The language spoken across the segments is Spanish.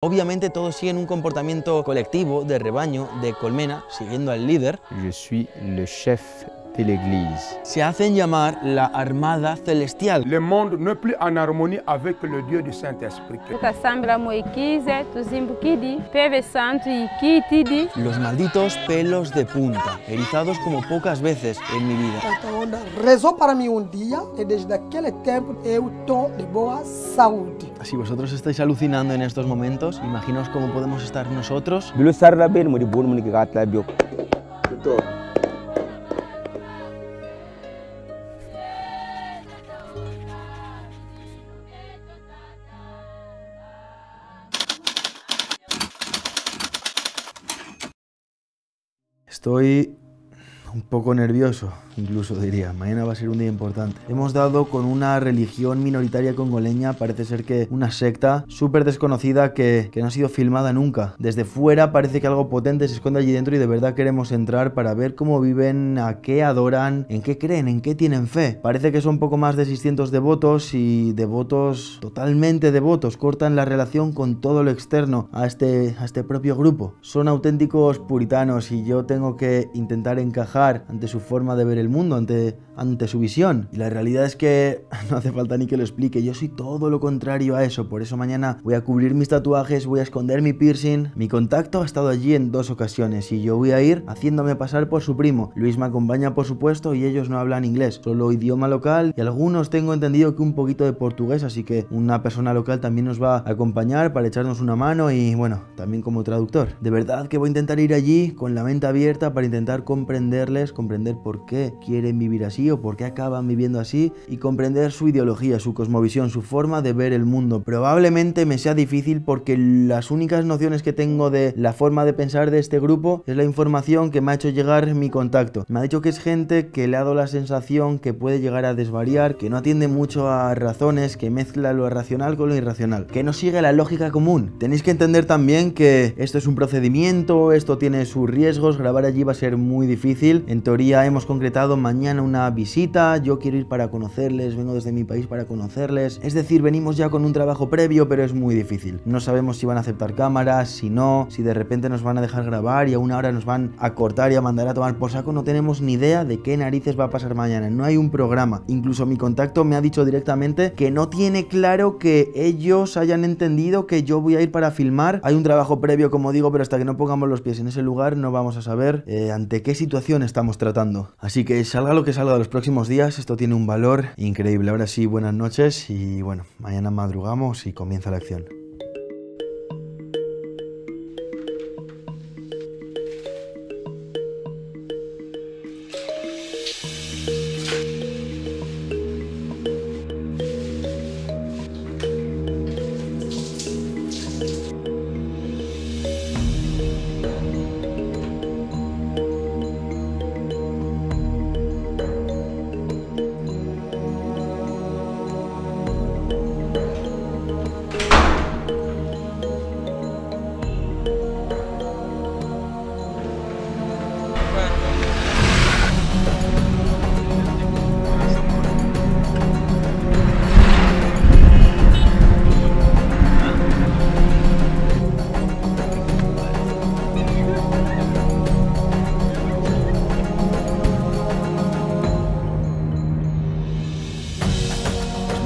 Obviamente todos siguen un comportamiento colectivo, de rebaño, de colmena, siguiendo al líder. Je suis le chef de l'église. Se hacen llamar la Armada Celestial. Le monde n'est plus en harmonie avec le Dieu du Saint-Esprit. Los malditos pelos de punta, erizados como pocas veces en mi vida. Tata Wanda rezou para mim dia e desde aquele tempo eu estou de boa saúde. Si vosotros estáis alucinando en estos momentos, imaginaos cómo podemos estar nosotros. Estoy un poco nervioso, incluso diría. Mañana va a ser un día importante. Hemos dado con una religión minoritaria congoleña, parece ser que una secta súper desconocida que no ha sido filmada nunca. Desde fuera parece que algo potente se esconde allí dentro y de verdad queremos entrar para ver cómo viven, a qué adoran, en qué creen, en qué tienen fe. Parece que son poco más de 600 devotos y devotos, totalmente devotos, cortan la relación con todo lo externo a este propio grupo. Son auténticos puritanos y yo tengo que intentar encajar ante su forma de ver el mundo, ante su visión. Y la realidad es que no hace falta ni que lo explique, yo soy todo lo contrario a eso. Por eso mañana voy a cubrir mis tatuajes, voy a esconder mi piercing. Mi contacto ha estado allí en 2 ocasiones y yo voy a ir haciéndome pasar por su primo. Luis me acompaña, por supuesto, y ellos no hablan inglés, solo idioma local y algunos tengo entendido que un poquito de portugués, así que una persona local también nos va a acompañar para echarnos una mano y bueno, también como traductor. De verdad que voy a intentar ir allí con la mente abierta para intentar comprender por qué quieren vivir así o por qué acaban viviendo así y comprender su ideología, su cosmovisión, su forma de ver el mundo. Probablemente me sea difícil porque las únicas nociones que tengo de la forma de pensar de este grupo es la información que me ha hecho llegar mi contacto. Me ha dicho que es gente que le ha dado la sensación que puede llegar a desvariar, que no atiende mucho a razones, que mezcla lo racional con lo irracional, que no sigue la lógica común. Tenéis que entender también que esto es un procedimiento, esto tiene sus riesgos, grabar allí va a ser muy difícil. En teoría hemos concretado mañana una visita, yo quiero ir para conocerles, vengo desde mi país para conocerles, es decir, venimos ya con un trabajo previo, pero es muy difícil. No sabemos si van a aceptar cámaras, si no, si de repente nos van a dejar grabar y a una hora nos van a cortar y a mandar a tomar por saco. No tenemos ni idea de qué narices va a pasar mañana, no hay un programa. Incluso mi contacto me ha dicho directamente que no tiene claro que ellos hayan entendido que yo voy a ir para filmar. Hay un trabajo previo, como digo, pero hasta que no pongamos los pies en ese lugar no vamos a saber ante qué situación estamos tratando. Así que salga lo que salga de los próximos días, esto tiene un valor increíble. Ahora sí, buenas noches y bueno, mañana madrugamos y comienza la acción.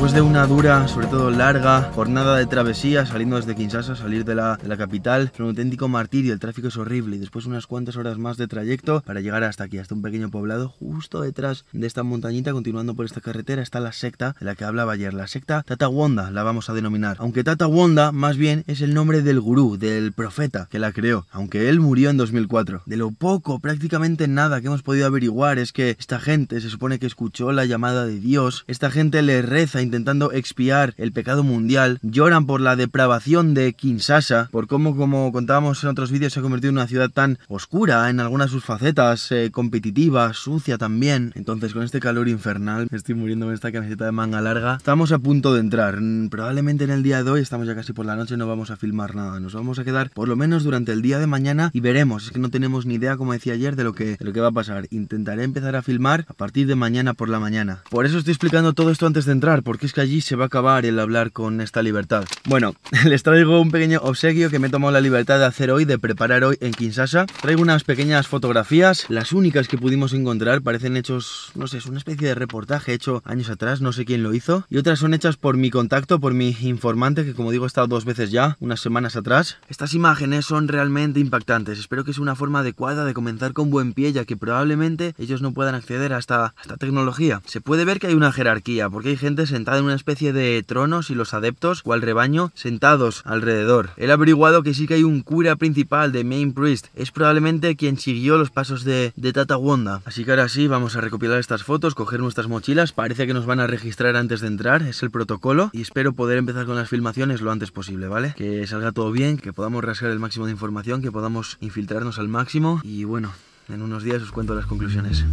Después de una dura, sobre todo larga, jornada de travesía, saliendo desde Kinshasa, salir de la capital, es un auténtico martirio, el tráfico es horrible y después unas cuantas horas más de trayecto para llegar hasta aquí, hasta un pequeño poblado. Justo detrás de esta montañita, continuando por esta carretera, está la secta de la que hablaba ayer, la secta Tata Wanda, la vamos a denominar. Aunque Tata Wanda más bien es el nombre del gurú, del profeta que la creó, aunque él murió en 2004. De lo poco, prácticamente nada que hemos podido averiguar es que esta gente se supone que escuchó la llamada de Dios, esta gente le reza intentando expiar el pecado mundial, lloran por la depravación de Kinshasa, por cómo, como contábamos en otros vídeos, se ha convertido en una ciudad tan oscura en algunas de sus facetas, competitiva, sucia también. Entonces, con este calor infernal, me estoy muriendo con esta camiseta de manga larga. Estamos a punto de entrar, probablemente en el día de hoy, estamos ya casi por la noche, no vamos a filmar nada, nos vamos a quedar por lo menos durante el día de mañana y veremos, es que no tenemos ni idea, como decía ayer, de lo que va a pasar. Intentaré empezar a filmar a partir de mañana por la mañana. Por eso estoy explicando todo esto antes de entrar, porque es es que allí se va a acabar el hablar con esta libertad. Bueno, les traigo un pequeño obsequio que me he tomado la libertad de hacer hoy, de preparar hoy en Kinshasa. Traigo unas pequeñas fotografías, las únicas que pudimos encontrar, parecen hechos, no sé, es una especie de reportaje hecho años atrás, no sé quién lo hizo. Y otras son hechas por mi contacto, por mi informante, que como digo he estado 2 veces ya, unas semanas atrás. Estas imágenes son realmente impactantes. Espero que sea una forma adecuada de comenzar con buen pie, ya que probablemente ellos no puedan acceder a esta tecnología. Se puede ver que hay una jerarquía, porque hay gente sentada en una especie de tronos y los adeptos o al rebaño sentados alrededor. He averiguado que sí que hay un cura principal de Main Priest. Es probablemente quien siguió los pasos de Tata Wanda. Así que ahora sí, vamos a recopilar estas fotos, coger nuestras mochilas. Parece que nos van a registrar antes de entrar, es el protocolo. Y espero poder empezar con las filmaciones lo antes posible, ¿vale? Que salga todo bien, que podamos rascar el máximo de información, que podamos infiltrarnos al máximo. Y bueno, en unos días os cuento las conclusiones.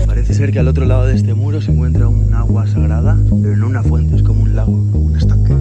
Parece ser que al otro lado de este muro se encuentra un agua sagrada, pero no una fuente, es como un lago, como un estanque.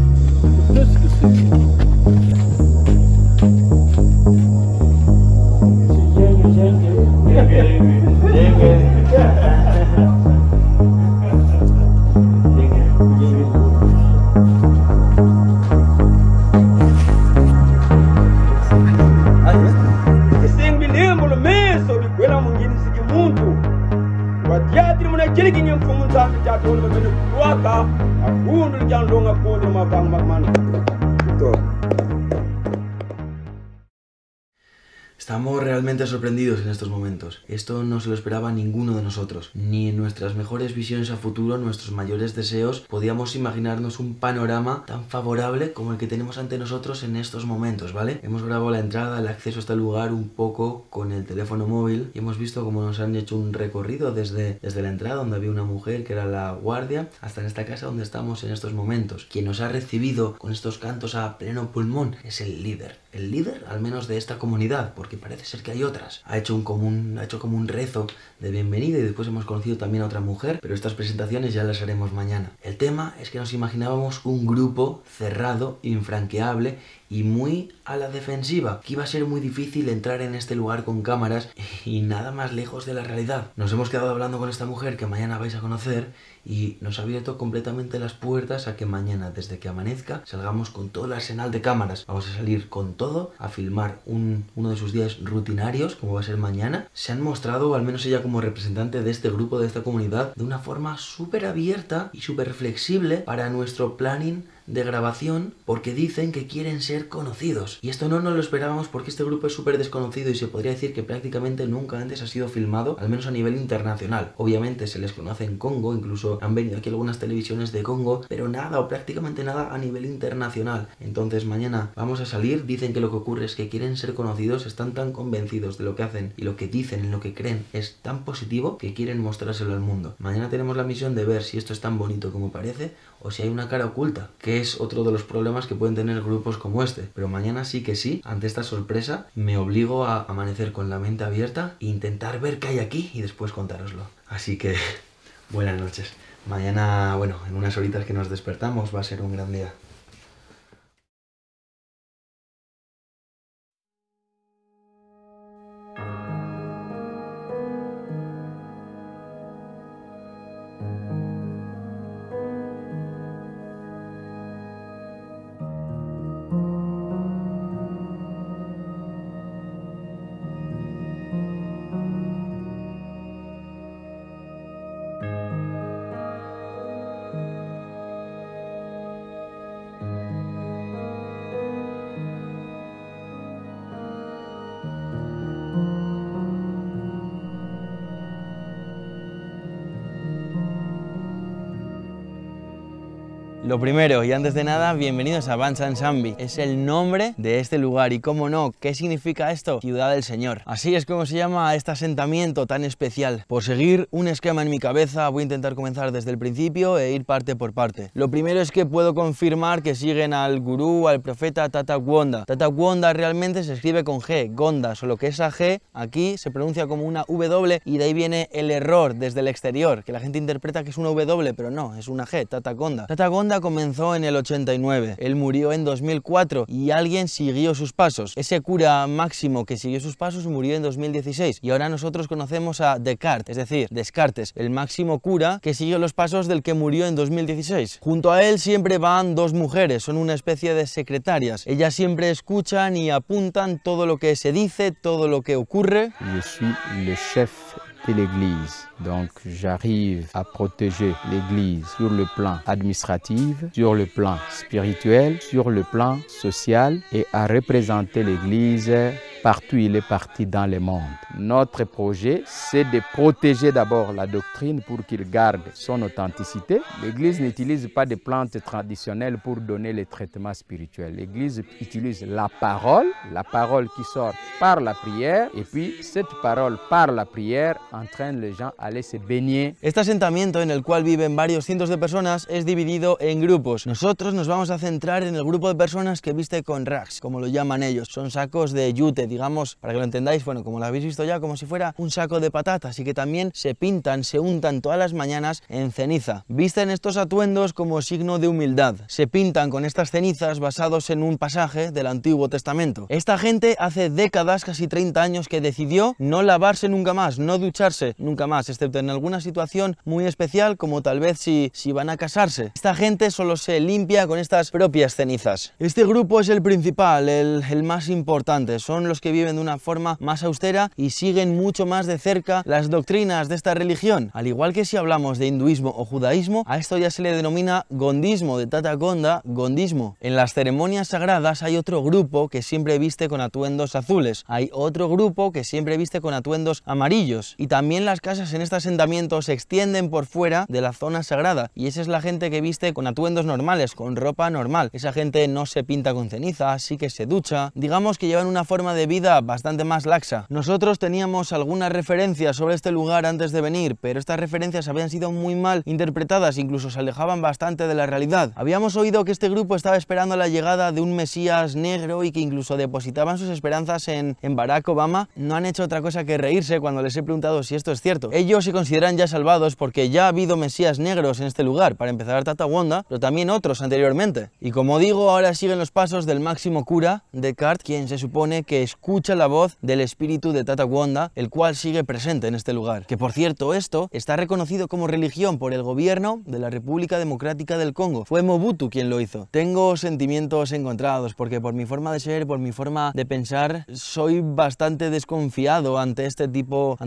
Estamos realmente sorprendidos en estos momentos. Esto no se lo esperaba ninguno de nosotros. Ni en nuestras mejores visiones a futuro, nuestros mayores deseos, podíamos imaginarnos un panorama tan favorable como el que tenemos ante nosotros en estos momentos, ¿vale? Hemos grabado la entrada, el acceso a este lugar un poco con el teléfono móvil y hemos visto cómo nos han hecho un recorrido desde la entrada, donde había una mujer que era la guardia, hasta en esta casa donde estamos en estos momentos. Quien nos ha recibido con estos cantos a pleno pulmón es el líder. El líder, al menos de esta comunidad, porque parece ser que hay otras. Ha hecho como un rezo de bienvenida y después hemos conocido también a otra mujer, pero estas presentaciones ya las haremos mañana. El tema es que nos imaginábamos un grupo cerrado, infranqueable y muy a la defensiva, que iba a ser muy difícil entrar en este lugar con cámaras y nada más lejos de la realidad. Nos hemos quedado hablando con esta mujer que mañana vais a conocer y nos ha abierto completamente las puertas a que mañana, desde que amanezca, salgamos con todo el arsenal de cámaras. Vamos a salir con todo, a filmar uno de sus días rutinarios, como va a ser mañana. Se han mostrado, al menos ella como representante de este grupo, de esta comunidad, de una forma súper abierta y súper flexible para nuestro planning de grabación, porque dicen que quieren ser conocidos. Y esto no nos lo esperábamos, porque este grupo es súper desconocido y se podría decir que prácticamente nunca antes ha sido filmado, al menos a nivel internacional. Obviamente se les conoce en Congo, incluso han venido aquí algunas televisiones de Congo, pero nada o prácticamente nada a nivel internacional. Entonces mañana vamos a salir, dicen que lo que ocurre es que quieren ser conocidos, están tan convencidos de lo que hacen y lo que dicen, en lo que creen, es tan positivo que quieren mostrárselo al mundo. Mañana tenemos la misión de ver si esto es tan bonito como parece o si hay una cara oculta, que es otro de los problemas que pueden tener grupos como este. Pero mañana sí que sí, ante esta sorpresa, me obligo a amanecer con la mente abierta e intentar ver qué hay aquí y después contároslo. Así que, buenas noches. Mañana, bueno, en unas horitas que nos despertamos va a ser un gran día. Lo primero y antes de nada, bienvenidos a Bansan Nsambi. Es el nombre de este lugar y, cómo no, ¿qué significa esto? Ciudad del Señor. Así es como se llama este asentamiento tan especial. Por seguir un esquema en mi cabeza, voy a intentar comenzar desde el principio e ir parte por parte. Lo primero es que puedo confirmar que siguen al gurú, al profeta Tata Wanda. Tata Wanda realmente se escribe con G, Gonda, solo que esa G aquí se pronuncia como una W y de ahí viene el error desde el exterior, que la gente interpreta que es una W, pero no, es una G, Tata Gonda. Tata Gonda Wanda comenzó en el 89, él murió en 2004 y alguien siguió sus pasos. Ese cura máximo que siguió sus pasos murió en 2016 y ahora nosotros conocemos a Descartes, es decir, Descartes, el máximo cura que siguió los pasos del que murió en 2016. Junto a él siempre van dos mujeres, son una especie de secretarias. Ellas siempre escuchan y apuntan todo lo que se dice, todo lo que ocurre. Je suis le chef de l'Église. Donc j'arrive à protéger l'Église sur le plan administratif, sur le plan spirituel, sur le plan social et à représenter l'Église partout où il est parti dans le monde. Notre projet, c'est de protéger d'abord la doctrine pour qu'il garde son authenticité. L'Église n'utilise pas de plantes traditionnelles pour donner les traitements spirituels. L'Église utilise la parole qui sort par la prière, et puis cette parole par la prière entraîne les gens à aller se baigner. Este asentamiento, en el cual viven varios cientos de personas, es dividido en grupos. Nosotros nos vamos a centrar en el grupo de personas que viste con rags, como lo llaman ellos. Son sacos de yute, digamos, para que lo entendáis, bueno, como lo habéis visto ya, como si fuera un saco de patatas, y que también se pintan, se untan todas las mañanas en ceniza. Visten estos atuendos como signo de humildad. Se pintan con estas cenizas basados en un pasaje del Antiguo Testamento. Esta gente hace décadas, casi 30 años, que decidió no lavarse nunca más, no ducharse nunca más, excepto en alguna situación muy especial, como tal vez si van a casarse. Esta gente solo se limpia con estas propias cenizas. Este grupo es el principal, el más importante. Son los que viven de una forma más austera y siguen mucho más de cerca las doctrinas de esta religión. Al igual que si hablamos de hinduismo o judaísmo, a esto ya se le denomina gondismo, de Tata Gonda, gondismo. En las ceremonias sagradas hay otro grupo que siempre viste con atuendos azules. Hay otro grupo que siempre viste con atuendos amarillos. Y también las casas en este asentamiento se extienden por fuera de la zona sagrada. Y esa es la gente que viste con atuendos normales, con ropa normal. Esa gente no se pinta con ceniza, sí que se ducha. Digamos que llevan una forma de vida bastante más laxa. Nosotros teníamos algunas referencias sobre este lugar antes de venir, pero estas referencias habían sido muy mal interpretadas, incluso se alejaban bastante de la realidad. Habíamos oído que este grupo estaba esperando la llegada de un Mesías negro y que incluso depositaban sus esperanzas en Barack Obama. No han hecho otra cosa que reírse cuando les he preguntado si esto es cierto. Ellos se consideran ya salvados porque ya ha habido Mesías negros en este lugar, para empezar Tata Wanda, pero también otros anteriormente. Y como digo, ahora siguen los pasos del máximo cura, Descartes, quien se supone que escucha la voz del espíritu de Tata Wanda, el cual sigue presente en este lugar. Que por cierto, esto está reconocido como religión por el gobierno de la República Democrática del Congo. Fue Mobutu quien lo hizo. Tengo sentimientos encontrados porque por mi forma de ser, por mi forma de pensar, soy bastante desconfiado ante este tipo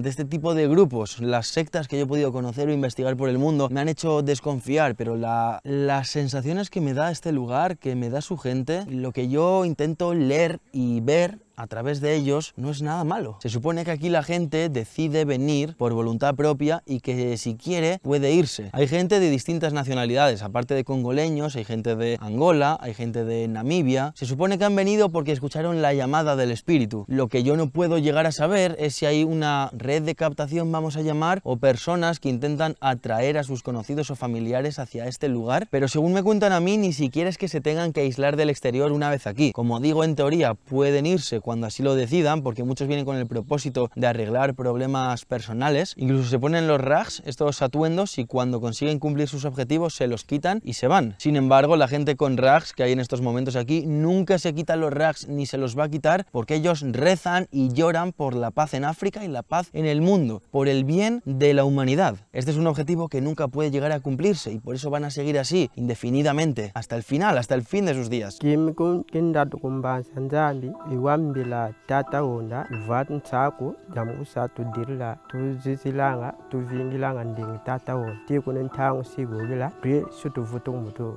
de grupos. Las sectas que yo he podido conocer o investigar por el mundo me han hecho desconfiar, pero las sensaciones que me da este lugar, que me da su gente, lo que yo intento leer y ver a través de ellos, no es nada malo. Se supone que aquí la gente decide venir por voluntad propia y que si quiere puede irse. Hay gente de distintas nacionalidades, aparte de congoleños, hay gente de Angola, hay gente de Namibia. Se supone que han venido porque escucharon la llamada del espíritu. Lo que yo no puedo llegar a saber es si hay una red de captación, vamos a llamar, o personas que intentan atraer a sus conocidos o familiares hacia este lugar, pero según me cuentan a mí, ni siquiera es que se tengan que aislar del exterior una vez aquí. Como digo, en teoría pueden irse cuando así lo decidan, porque muchos vienen con el propósito de arreglar problemas personales. Incluso se ponen los rags, estos atuendos, y cuando consiguen cumplir sus objetivos se los quitan y se van. Sin embargo, la gente con rags que hay en estos momentos aquí nunca se quitan los rags ni se los va a quitar, porque ellos rezan y lloran por la paz en África y la paz en el mundo, por el bien de la humanidad. Este es un objetivo que nunca puede llegar a cumplirse y por eso van a seguir así, indefinidamente, hasta el final, hasta el fin de sus días. La Tata Wanda vat nsako jamu satu dirla tu zisilanga tu vingilanga nding Tata Wanda ti kunen tang sigogila pri sutu vutung mutu.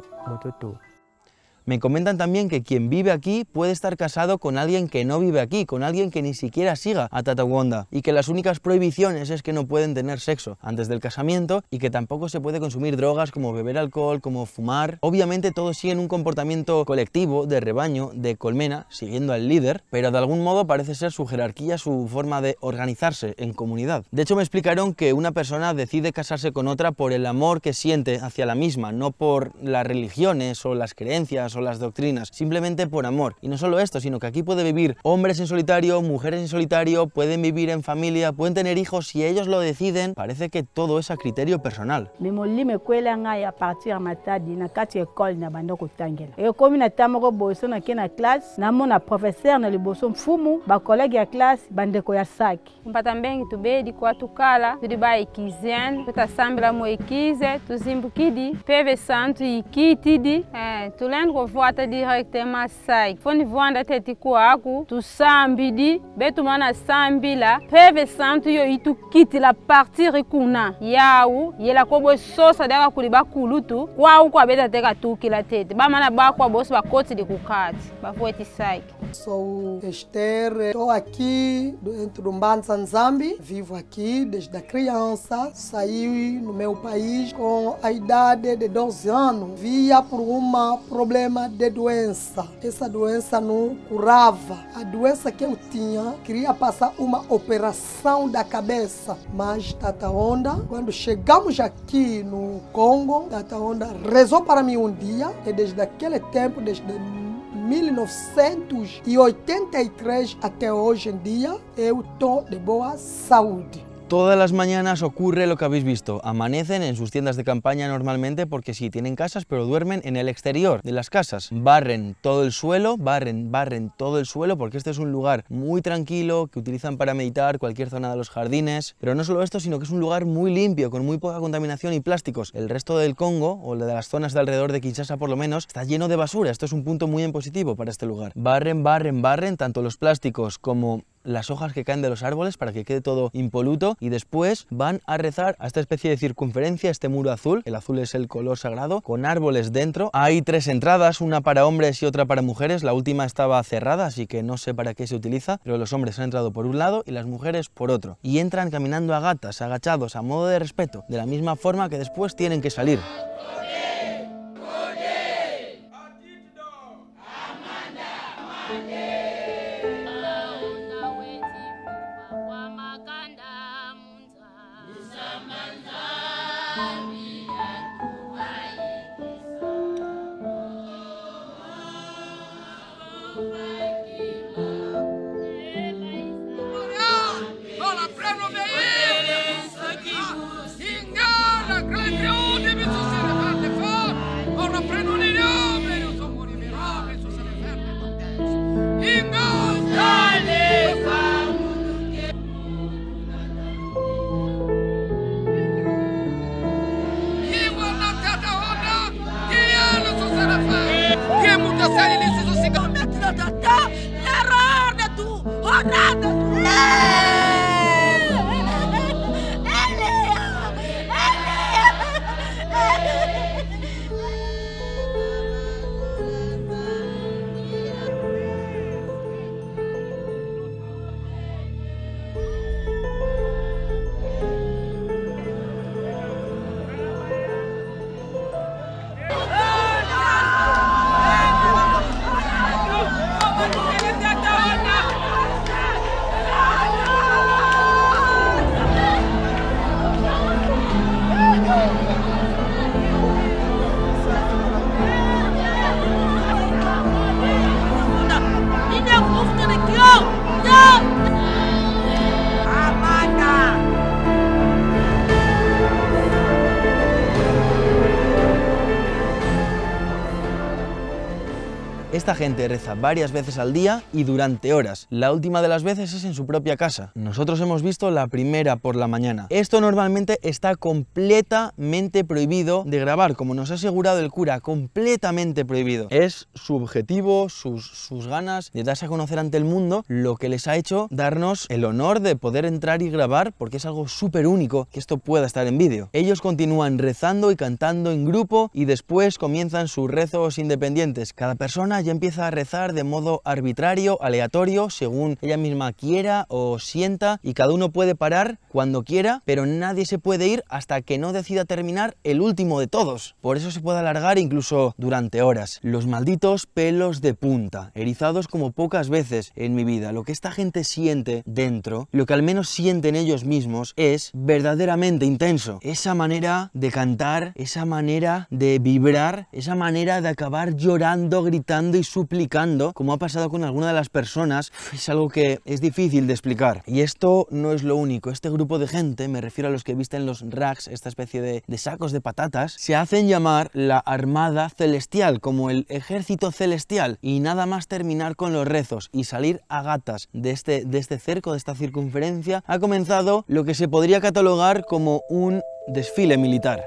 Me comentan también que quien vive aquí puede estar casado con alguien que no vive aquí, con alguien que ni siquiera siga a Tata Wanda, y que las únicas prohibiciones es que no pueden tener sexo antes del casamiento y que tampoco se puede consumir drogas como beber alcohol, como fumar. Obviamente todos siguen un comportamiento colectivo, de rebaño, de colmena, siguiendo al líder, pero de algún modo parece ser su jerarquía, su forma de organizarse en comunidad. De hecho me explicaron que una persona decide casarse con otra por el amor que siente hacia la misma, no por las religiones o las creencias o las doctrinas, simplemente por amor. Y no solo esto, sino que aquí puede vivir hombres en solitario, mujeres en solitario, pueden vivir en familia, pueden tener hijos si ellos lo deciden. Parece que todo es a criterio personal. Também tu be de quatro cala, tu de vai quinzena, tu tá sambra mo equize, tu zimbo kidi, peve santo e kitidi, tu lembra que vota direct mais sai, fone voando até te coago, tu sambidi, be tu mana sambila, peve santo e tu kiti la partir kuna, yau, e ela como sosa dela kuliba kulutu, qual com a beta tega tu que la tete, ba mana ba com a bolsa ba cote de cucate, ba foi te sai. Sou Esther, estou aqui dentro do Mbanza Nzambi, vivo aqui desde a criança, saí no meu país com a idade de 12 anos, via por um problema de doença. Essa doença não curava. A doença que eu tinha, queria passar uma operação da cabeça, mas Tata Onda, quando chegamos aqui no Congo, Tata Onda rezou para mim um dia, e desde aquele tempo, desde 1983 até hoje em dia, eu estou de boa saúde. Todas las mañanas ocurre lo que habéis visto, amanecen en sus tiendas de campaña normalmente porque sí, tienen casas pero duermen en el exterior de las casas, barren todo el suelo, barren todo el suelo porque este es un lugar muy tranquilo que utilizan para meditar cualquier zona de los jardines, pero no solo esto sino que es un lugar muy limpio, con muy poca contaminación y plásticos. El resto del Congo, o de las zonas de alrededor de Kinshasa por lo menos, está lleno de basura, esto es un punto muy en positivo para este lugar. Barren tanto los plásticos como las hojas que caen de los árboles para que quede todo impoluto y después van a rezar a esta especie de circunferencia, este muro azul. El azul es el color sagrado, con árboles dentro. Hay 3 entradas, una para hombres y otra para mujeres. La última estaba cerrada, así que no sé para qué se utiliza, pero los hombres han entrado por un lado y las mujeres por otro. Y entran caminando a gatas, agachados, a modo de respeto, de la misma forma que después tienen que salir. Esta gente reza varias veces al día y durante horas. La última de las veces es en su propia casa. Nosotros hemos visto la primera por la mañana. Esto normalmente está completamente prohibido de grabar, como nos ha asegurado el cura, completamente prohibido. Es su objetivo, sus ganas de darse a conocer ante el mundo, lo que les ha hecho darnos el honor de poder entrar y grabar, porque es algo súper único que esto pueda estar en vídeo. Ellos continúan rezando y cantando en grupo y después comienzan sus rezos independientes. Cada persona lleva empieza a rezar de modo arbitrario, aleatorio, según ella misma quiera o sienta, y cada uno puede parar cuando quiera, pero nadie se puede ir hasta que no decida terminar el último de todos. Por eso se puede alargar incluso durante horas. Los malditos pelos de punta, erizados como pocas veces en mi vida. Lo que esta gente siente dentro, lo que al menos sienten ellos mismos, es verdaderamente intenso. Esa manera de cantar, esa manera de vibrar, esa manera de acabar llorando, gritando y suplicando, como ha pasado con alguna de las personas, es algo que es difícil de explicar. Y esto no es lo único. Este grupo de gente, me refiero a los que visten los rags, esta especie de sacos de patatas, se hacen llamar la Armada Celestial, como el ejército celestial, y nada más terminar con los rezos y salir a gatas de este cerco, de esta circunferencia, ha comenzado lo que se podría catalogar como un desfile militar.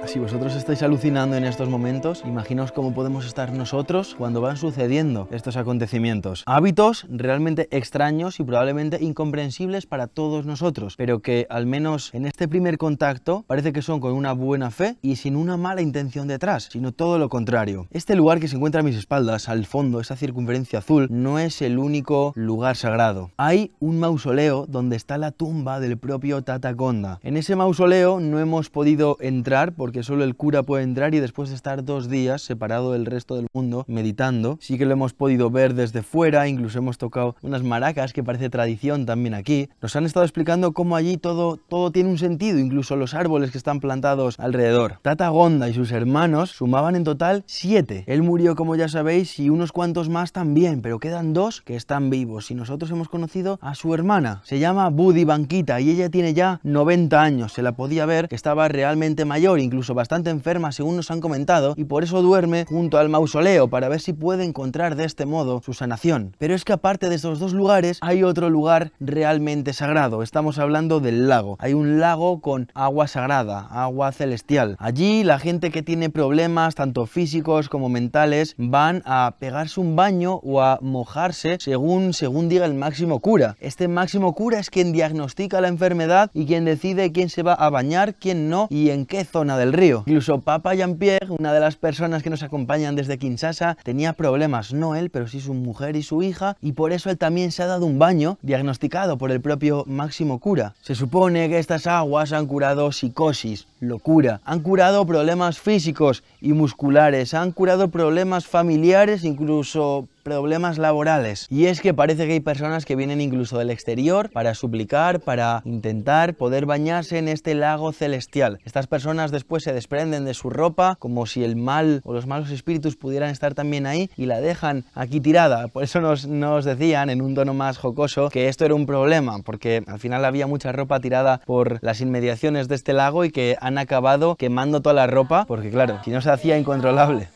Si vosotros estáis alucinando en estos momentos, imaginaos cómo podemos estar nosotros cuando van sucediendo estos acontecimientos. Hábitos realmente extraños y probablemente incomprensibles para todos nosotros, pero que al menos en este primer contacto parece que son con una buena fe y sin una mala intención detrás, sino todo lo contrario. Este lugar que se encuentra a mis espaldas, al fondo, esa circunferencia azul, no es el único lugar sagrado. Hay un mausoleo donde está la tumba del propio Tata Konda. En ese mausoleo no hemos podido entrar porque solo el cura puede entrar, y después de estar 2 días separado del resto del mundo meditando, sí que lo hemos podido ver desde fuera. Incluso hemos tocado unas maracas, que parece tradición también aquí. Nos han estado explicando cómo allí todo tiene un sentido, incluso los árboles que están plantados alrededor. Tata Konda y sus hermanos sumaban en total 7. Él murió, como ya sabéis, y unos cuantos más también, pero quedan 2 que están vivos, y nosotros hemos conocido a su hermana. Se llama Budi Banquita y ella tiene ya 90 años. Se la podía ver que estaba realmente mayor, incluso bastante enferma según nos han comentado, y por eso duerme junto al mausoleo para ver si puede encontrar de este modo su sanación. Pero es que aparte de estos 2 lugares hay otro lugar realmente sagrado. Estamos hablando del lago. Hay un lago con agua sagrada, agua celestial. Allí la gente que tiene problemas tanto físicos como mentales van a pegarse un baño o a mojarse según diga el máximo cura. Este máximo cura es quien diagnostica la enfermedad y quien decide quién se va a bañar, quién no y en qué zona del río. Incluso Papa Jean-Pierre, una de las personas que nos acompañan desde Kinshasa, tenía problemas, no él, pero sí su mujer y su hija, y por eso él también se ha dado un baño diagnosticado por el propio máximo cura. Se supone que estas aguas han curado psicosis, locura, han curado problemas físicos y musculares, han curado problemas familiares, incluso problemas laborales. Y es que parece que hay personas que vienen incluso del exterior para suplicar, para intentar poder bañarse en este lago celestial. Estas personas después se desprenden de su ropa como si el mal o los malos espíritus pudieran estar también ahí y la dejan aquí tirada. Por eso nos decían en un tono más jocoso que esto era un problema, porque al final había mucha ropa tirada por las inmediaciones de este lago y que han acabado quemando toda la ropa, porque claro, si no se hacía incontrolable.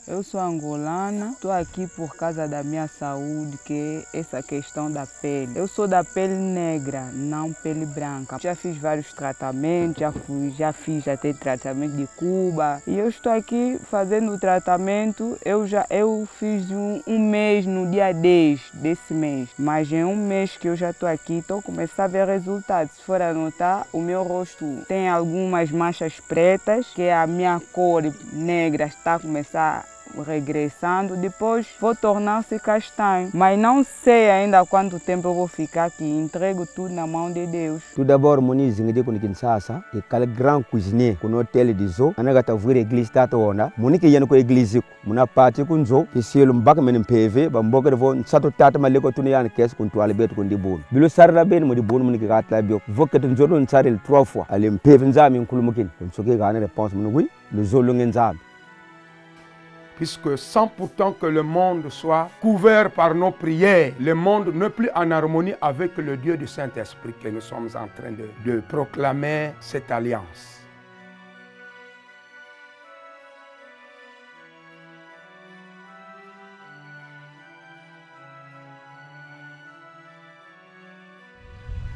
Eu sou angolana, estou aqui por causa da minha saúde, que é essa questão da pele. Eu sou da pele negra, não pele branca. Já fiz vários tratamentos, já fiz até tratamento de Cuba. E eu estou aqui fazendo o tratamento, eu fiz um mês no dia 10 desse mês. Mas em um mês que eu já estou aqui, estou começando a ver resultados. Se for a notar, o meu rosto tem algumas manchas pretas, que a minha cor negra está a começar regressando, depois vou tornar-se castanho. Mas não sei ainda quanto tempo eu vou ficar aqui, entrego tudo na mão de Deus. Tout d'abord, moni zingide kuni Kinshasa, e kale grand cuisinier kuno hotel de zo, anagata vire église tata wona, moni ke yano ko église muna parti kunzo, ke sielo mbaka men PV, ba mboka de vo sato tata maleko tuni yana kes kun toile bet kun di bon. Bilo sarla ben mo di bon moni ke gatla bio, voket nzodo nsarel 3 fois, ale PV nzami nkulumukin, kun soke gana réponse mon oui, le zo lungenzam. Puisque sans pourtant que le monde soit couvert par nos prières, le monde n'est plus en harmonie avec le Dieu du Saint-Esprit que nous sommes en train de proclamer cette alliance.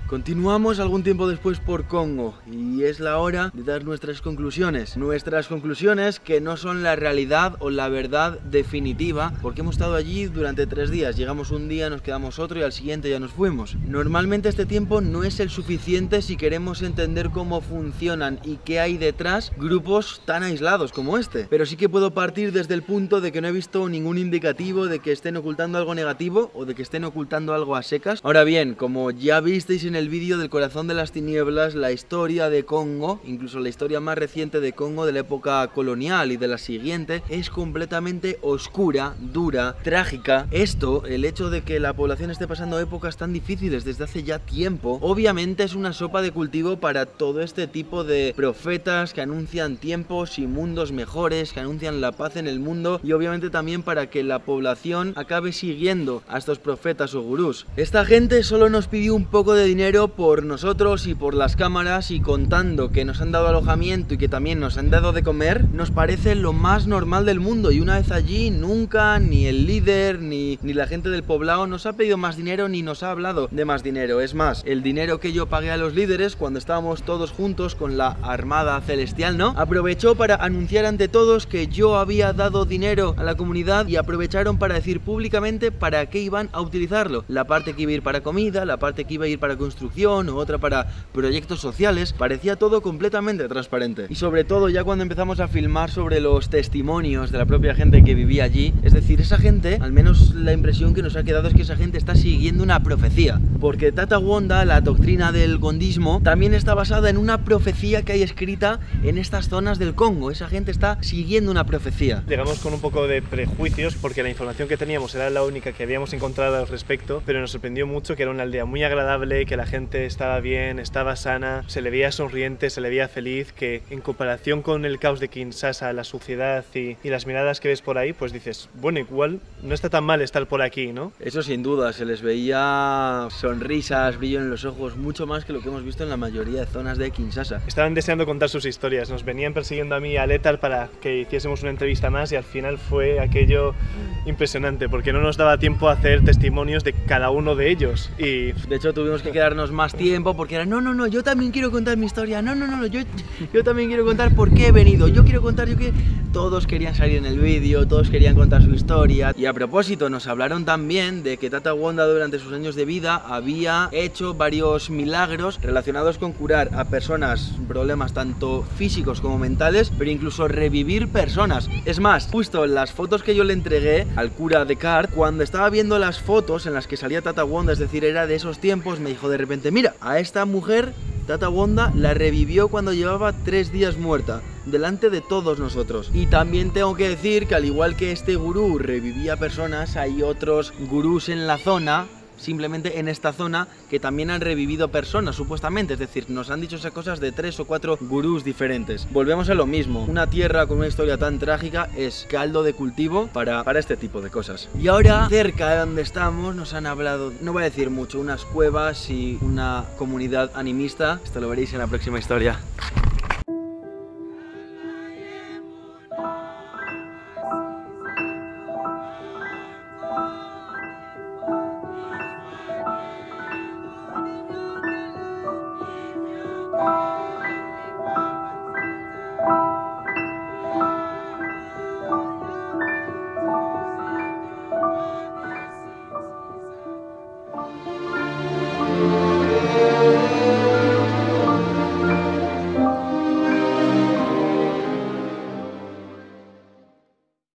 Continuamos algún tiempo después por Congo y es la hora de dar nuestras conclusiones. Nuestras conclusiones que no son la realidad o la verdad definitiva, porque hemos estado allí durante 3 días. Llegamos un día, nos quedamos otro y al siguiente ya nos fuimos. Normalmente este tiempo no es el suficiente si queremos entender cómo funcionan y qué hay detrás grupos tan aislados como este. Pero sí que puedo partir desde el punto de que no he visto ningún indicativo de que estén ocultando algo negativo o de que estén ocultando algo a secas. Ahora bien, como ya visteis en el vídeo del corazón de las tinieblas, la historia de Congo, incluso la historia más reciente de Congo de la época colonial y de la siguiente, es completamente oscura, dura, trágica. Esto, el hecho de que la población esté pasando épocas tan difíciles desde hace ya tiempo, obviamente es una sopa de cultivo para todo este tipo de profetas que anuncian tiempos y mundos mejores, que anuncian la paz en el mundo, y obviamente también para que la población acabe siguiendo a estos profetas o gurús. Esta gente solo nos pidió un poco de dinero por nosotros y por las cámaras, y contando que nos han dado alojamiento y que también nos han dado de comer, nos parece lo más normal del mundo. Y una vez allí, nunca ni el líder ni la gente del poblado nos ha pedido más dinero ni nos ha hablado de más dinero. Es más, el dinero que yo pagué a los líderes cuando estábamos todos juntos con la Armada Celestial, ¿no?, aprovechó para anunciar ante todos que yo había dado dinero a la comunidad, y aprovecharon para decir públicamente para qué iban a utilizarlo. La parte que iba a ir para comida, la parte que iba a ir para construcción, o otra para proyectos sociales. Parecía todo completamente transparente. Y sobre todo ya cuando empezamos a filmar sobre los testimonios de la propia gente que vivía allí, es decir, esa gente, al menos la impresión que nos ha quedado es que esa gente está siguiendo una profecía, porque Tata Wanda, la doctrina del gondismo, también está basada en una profecía que hay escrita en estas zonas del Congo. Esa gente está siguiendo una profecía. Llegamos con un poco de prejuicios porque la información que teníamos era la única que habíamos encontrado al respecto, pero nos sorprendió mucho que era una aldea muy agradable, que la gente estaba bien, estaba sana, se le veía sonriente, se le veía feliz, que en comparación con el caos de Kinshasa, la suciedad y las miradas que ves por ahí, pues dices, bueno, igual no está tan mal estar por aquí, ¿no? Eso sin duda, se les veía sonrisas, brillo en los ojos, mucho más que lo que hemos visto en la mayoría de zonas de Kinshasa. Estaban deseando contar sus historias, nos venían persiguiendo a mí y a Lethal para que hiciésemos una entrevista más, y al final fue aquello impresionante, porque no nos daba tiempo a hacer testimonios de cada uno de ellos. Y de hecho tuvimos que quedarnos más tiempo porque era no, yo también quiero contar mi historia, no, yo también quiero contar por qué he venido, yo quiero contar, Todos querían salir en el vídeo, todos querían contar su historia. Y a propósito, nos hablaron también de que Tata Wanda durante sus años de vida había hecho varios milagros relacionados con curar a personas problemas tanto físicos como mentales, pero incluso revivir personas. Es más, justo en las fotos que yo le entregué al cura de Cart, cuando estaba viendo las fotos en las que salía Tata Wanda, es decir, era de esos tiempos, me dijo de repente, mira, a esta mujer Tata Wanda la revivió cuando llevaba 3 días muerta, delante de todos nosotros. Y también tengo que decir que al igual que este gurú revivía personas, hay otros gurús en la zona, simplemente en esta zona, que también han revivido personas, supuestamente. Es decir, nos han dicho esas cosas de 3 o 4 gurús diferentes. Volvemos a lo mismo, una tierra con una historia tan trágica es caldo de cultivo para este tipo de cosas. Y ahora, cerca de donde estamos, nos han hablado, no voy a decir mucho, unas cuevas y una comunidad animista. Esto lo veréis en la próxima historia.